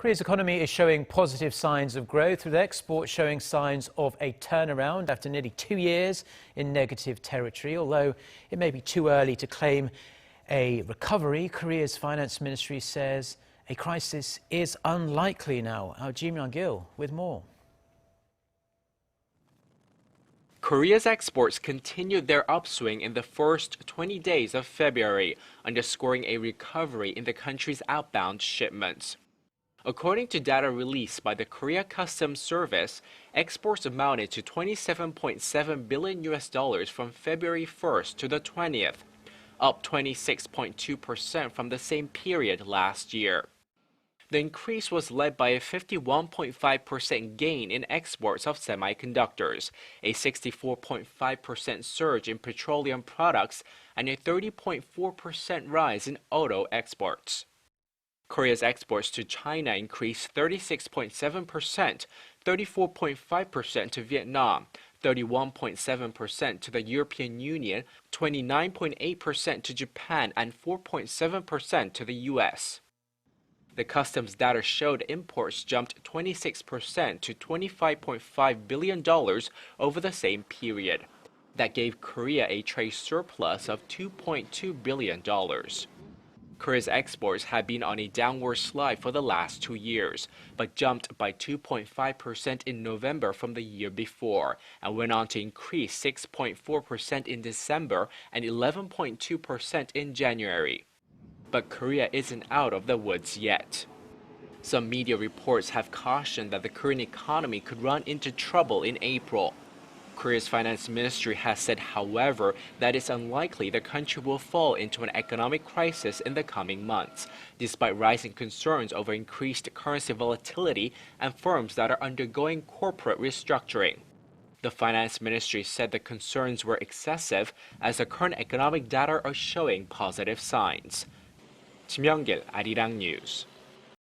Korea's economy is showing positive signs of growth, with exports showing signs of a turnaround after nearly 2 years in negative territory. Although it may be too early to claim a recovery, Korea's finance ministry says a crisis is unlikely now. Our Ji Myung-kil with more. Korea's exports continued their upswing in the first 20 days of February, underscoring a recovery in the country's outbound shipments. According to data released by the Korea Customs Service, exports amounted to $27.7 billion from February 1st to the 20th, up 26.2% from the same period last year. The increase was led by a 51.5% gain in exports of semiconductors, a 64.5% surge in petroleum products, and a 30.4% rise in auto exports. Korea's exports to China increased 36.7%, 34.5% to Vietnam, 31.7% to the European Union, 29.8% to Japan, and 4.7% to the US. The customs data showed imports jumped 26% to $25.5 billion over the same period. That gave Korea a trade surplus of $2.2 billion. Korea's exports had been on a downward slide for the last 2 years, but jumped by 2.5% in November from the year before, and went on to increase 6.4% in December and 11.2% in January. But Korea isn't out of the woods yet. Some media reports have cautioned that the Korean economy could run into trouble in April. Korea's finance ministry has said, however, that it's unlikely the country will fall into an economic crisis in the coming months, despite rising concerns over increased currency volatility and firms that are undergoing corporate restructuring. The finance ministry said the concerns were excessive, as the current economic data are showing positive signs. Ji Myung-kil, Arirang News.